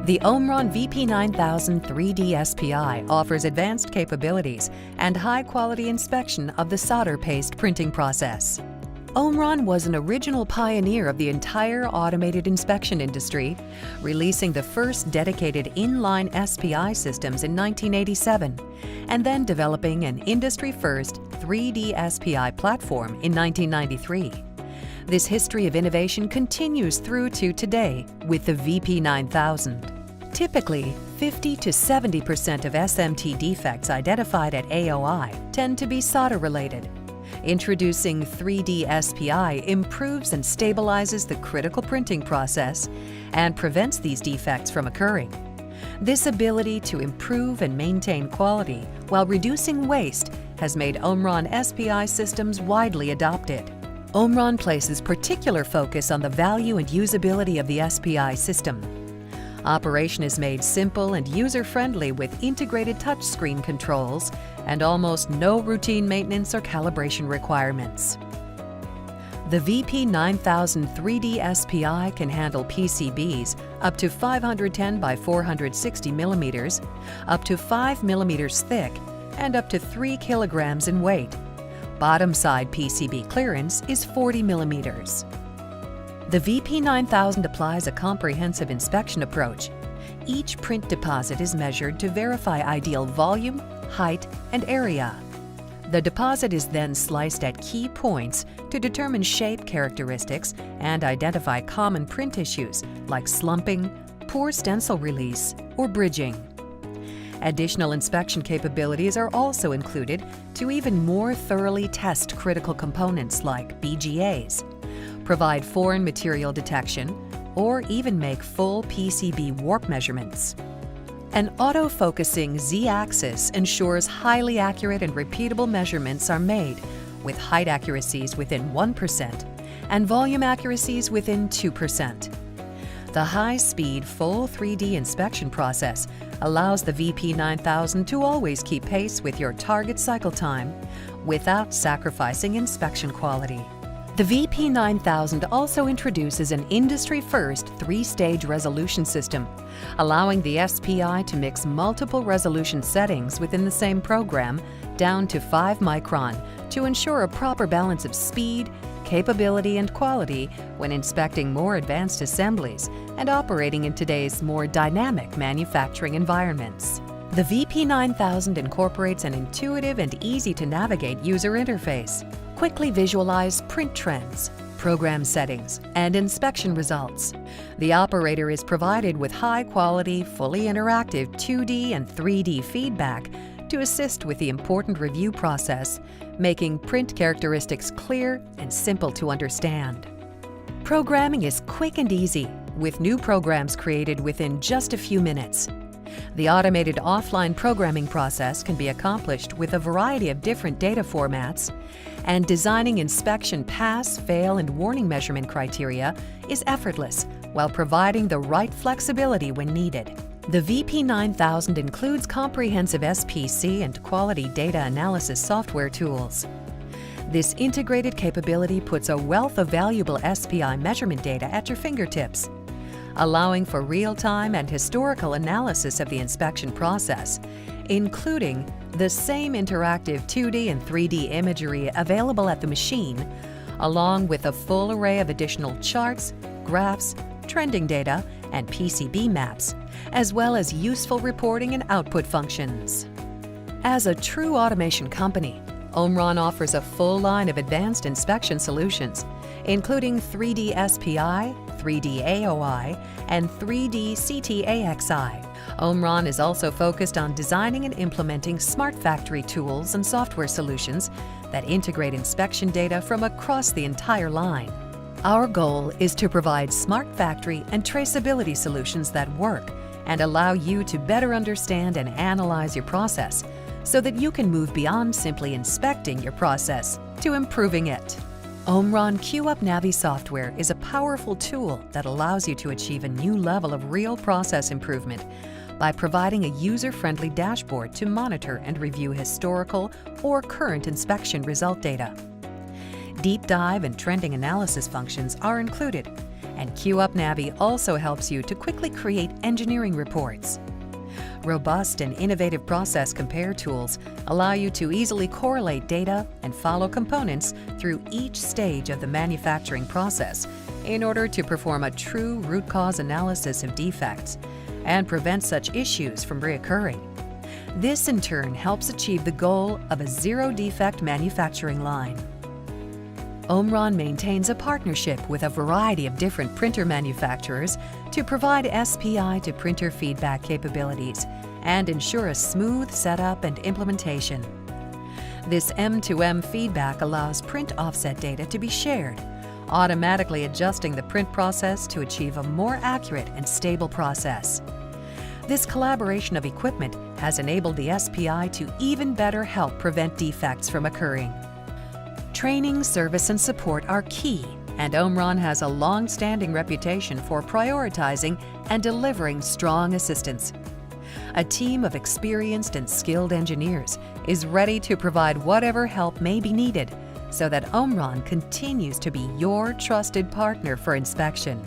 The OMRON VP9000 3D SPI offers advanced capabilities and high-quality inspection of the solder paste printing process. OMRON was an original pioneer of the entire automated inspection industry, releasing the first dedicated inline SPI systems in 1987, and then developing an industry-first 3D SPI platform in 1993. This history of innovation continues through to today with the VP9000. Typically, 50 to 70% of SMT defects identified at AOI tend to be solder-related. Introducing 3D SPI improves and stabilizes the critical printing process and prevents these defects from occurring. This ability to improve and maintain quality while reducing waste has made OMRON SPI systems widely adopted. OMRON places particular focus on the value and usability of the SPI system. Operation is made simple and user-friendly with integrated touchscreen controls and almost no routine maintenance or calibration requirements. The VP9000 3D SPI can handle PCBs up to 510 by 460 millimeters, up to 5 millimeters thick, and up to 3 kilograms in weight. Bottom side PCB clearance is 40 millimeters. The VP9000 applies a comprehensive inspection approach. Each print deposit is measured to verify ideal volume, height, and area. The deposit is then sliced at key points to determine shape characteristics and identify common print issues like slumping, poor stencil release, or bridging. Additional inspection capabilities are also included to even more thoroughly test critical components like BGAs, provide foreign material detection, or even make full PCB warp measurements. An auto-focusing Z-axis ensures highly accurate and repeatable measurements are made, with height accuracies within 1% and volume accuracies within 2%. The high-speed full 3D inspection process allows the VP9000 to always keep pace with your target cycle time without sacrificing inspection quality. The VP9000 also introduces an industry-first 3-stage resolution system, allowing the SPI to mix multiple resolution settings within the same program down to 5 micron to ensure a proper balance of speed, capability, and quality when inspecting more advanced assemblies and operating in today's more dynamic manufacturing environments. The VP9000 incorporates an intuitive and easy-to-navigate user interface. Quickly visualize print trends, program settings, and inspection results. The operator is provided with high-quality, fully interactive 2D and 3D feedback to assist with the important review process, making print characteristics clear and simple to understand. Programming is quick and easy, with new programs created within just a few minutes. The automated offline programming process can be accomplished with a variety of different data formats, and designing inspection pass, fail, and warning measurement criteria is effortless while providing the right flexibility when needed. The VP9000 includes comprehensive SPC and quality data analysis software tools. This integrated capability puts a wealth of valuable SPI measurement data at your fingertips, allowing for real-time and historical analysis of the inspection process, including the same interactive 2D and 3D imagery available at the machine, along with a full array of additional charts, graphs, trending data, and PCB maps, as well as useful reporting and output functions. As a true automation company, OMRON offers a full line of advanced inspection solutions, including 3D SPI, 3D AOI, and 3D CT-AXI. OMRON is also focused on designing and implementing smart factory tools and software solutions that integrate inspection data from across the entire line. Our goal is to provide smart factory and traceability solutions that work and allow you to better understand and analyze your process so that you can move beyond simply inspecting your process to improving it. OMRON QUp Navi software is a powerful tool that allows you to achieve a new level of real process improvement by providing a user-friendly dashboard to monitor and review historical or current inspection result data. Deep dive and trending analysis functions are included, And QUpNavi also helps you to quickly create engineering reports. Robust and innovative process compare tools allow you to easily correlate data and follow components through each stage of the manufacturing process in order to perform a true root cause analysis of defects and prevent such issues from reoccurring. This in turn helps achieve the goal of a zero-defect manufacturing line. OMRON maintains a partnership with a variety of different printer manufacturers to provide SPI to printer feedback capabilities and ensure a smooth setup and implementation. This M2M feedback allows print offset data to be shared, automatically adjusting the print process to achieve a more accurate and stable process. This collaboration of equipment has enabled the SPI to even better help prevent defects from occurring. Training, service, and support are key, and OMRON has a long-standing reputation for prioritizing and delivering strong assistance. A team of experienced and skilled engineers is ready to provide whatever help may be needed so that OMRON continues to be your trusted partner for inspection.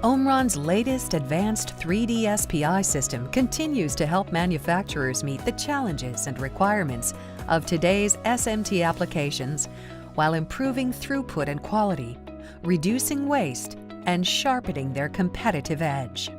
OMRON's latest advanced 3D SPI system continues to help manufacturers meet the challenges and requirements of today's SMT applications while improving throughput and quality, reducing waste, and sharpening their competitive edge.